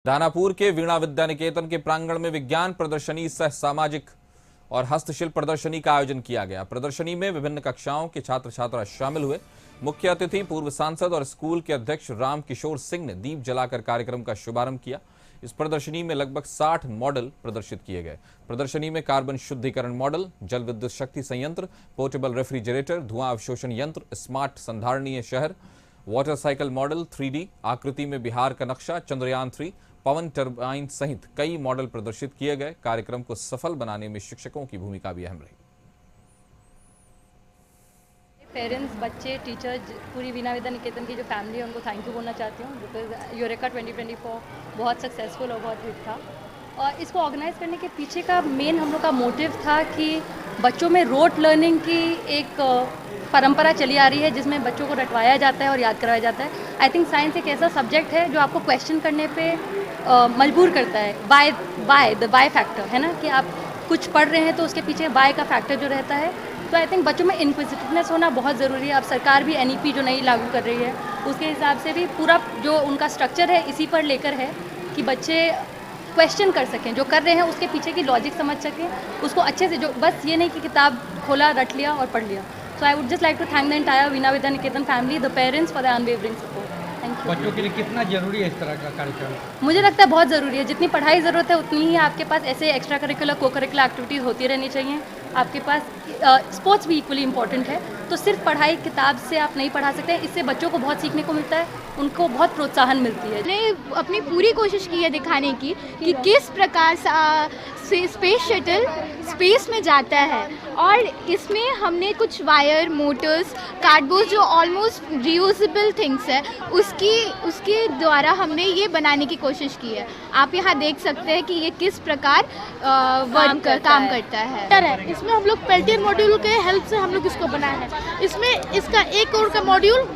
दानापुर के वीणा विद्या निकेतन के प्रांगण में विज्ञान प्रदर्शनी सह सामाजिक और हस्तशिल्प प्रदर्शनी का आयोजन किया गया। प्रदर्शनी में विभिन्न कक्षाओं के छात्र छात्रा शामिल हुए। मुख्य अतिथि पूर्व सांसद और स्कूल के अध्यक्ष राम किशोर सिंह ने दीप जलाकर कार्यक्रम का शुभारंभ किया। इस प्रदर्शनी में लगभग 60 मॉडल प्रदर्शित किए गए। प्रदर्शनी में कार्बन शुद्धिकरण मॉडल, जल विद्युत शक्ति संयंत्र, पोर्टेबल रेफ्रिजरेटर, धुआं अवशोषण यंत्र, स्मार्ट संधारणीय शहर, वाटर साइकिल मॉडल, 3D आकृति में बिहार का नक्शा, चंद्रयान 3, पवन टरबाइन सहित कई मॉडल प्रदर्शित किए गए। कार्यक्रम को सफल बनाने में शिक्षकों की भूमिका भी अहम रही। पेरेंट्स, बच्चे, टीचर्स, पूरी वीणा विद्या निकेतन की जो फैमिली है उनको थैंक यू बोलना चाहती हूँ, बिकॉज यूरेका 2024 बहुत सक्सेसफुल और बहुत हिट था। और इसको ऑर्गेनाइज करने के पीछे का मेन हम लोग का मोटिव था कि बच्चों में रोट लर्निंग की एक परंपरा चली आ रही है जिसमें बच्चों को रटवाया जाता है और याद करवाया जाता है। आई थिंक साइंस एक ऐसा सब्जेक्ट है जो आपको क्वेश्चन करने पे मजबूर करता है। बाय फैक्टर है ना, कि आप कुछ पढ़ रहे हैं तो उसके पीछे बाय का फैक्टर जो रहता है। तो आई थिंक बच्चों में इनक्विजिटिवनेस होना बहुत ज़रूरी है। अब सरकार भी NEP जो नई लागू कर रही है उसके हिसाब से भी पूरा जो उनका स्ट्रक्चर है इसी पर लेकर है कि बच्चे क्वेश्चन कर सकें, जो कर रहे हैं उसके पीछे की लॉजिक समझ सकें, उसको अच्छे से, जो बस ये नहीं कि किताब खोला, रट लिया और पढ़ लिया। So I would just like to thank the entire Veena Vidya Niketan family, the parents for their unwavering support. Thank you. बच्चों के लिए कितना जरूरी है इस तरह का कार्यक्रम? मुझे लगता है बहुत ज़रूरी है। जितनी पढ़ाई ज़रूरत है उतनी ही आपके पास ऐसे एक्स्ट्रा करिकुलर को करिकुलर एक्टिविटीज़ होती रहनी चाहिए। आपके पास स्पोर्ट्स भी इक्वली इंपॉर्टेंट है। तो सिर्फ पढ़ाई किताब से आप नहीं पढ़ा सकते। इससे बच्चों को बहुत सीखने को मिलता है, उनको बहुत प्रोत्साहन मिलती है। हमने अपनी पूरी कोशिश की है दिखाने की कि किस प्रकार स्पेस शटल स्पेस में जाता है, और इसमें हमने कुछ वायर, मोटर्स, कार्डबोर्ड जो ऑलमोस्ट रियूजेबल थिंग्स है उसके द्वारा हमने ये बनाने की कोशिश की है। आप यहाँ देख सकते हैं कि ये किस प्रकार काम करता है। इसमें हम लोग पेल्टियर मॉड्यूल के हेल्प से हम लोग इसको बनाए हैं। इसमें इसका एक ओर का मॉड्यूल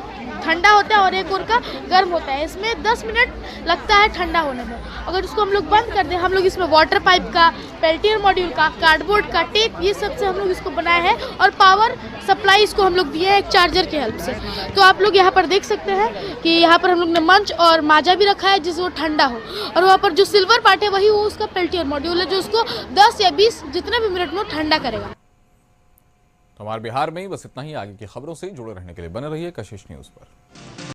ठंडा होता है और एक ओर का गर्म होता है। इसमें 10 मिनट लगता है ठंडा होने में। अगर उसको हम लोग बंद कर दें, हम लोग इसमें वाटर पाइप का, पेल्टियर मॉड्यूल का, कार्डबोर्ड का, टेप, ये सब से हम लोग इसको बनाए हैं। और पावर सप्लाई इसको हम लोग दिए हैं एक चार्जर के हेल्प से। तो आप लोग यहाँ पर देख सकते हैं कि यहाँ पर हम लोग ने मंच और माजा भी रखा है जिससे वो ठंडा हो। और वहाँ पर जो सिल्वर पार्ट है वही वो उसका पेल्टियर मॉड्यूल है जो उसको 10 या 20 जितने भी मिनट में ठंडा करेगा। हमारे बिहार में ही बस इतना ही। आगे की खबरों से जुड़े रहने के लिए बने रहिए कशिश न्यूज़ पर।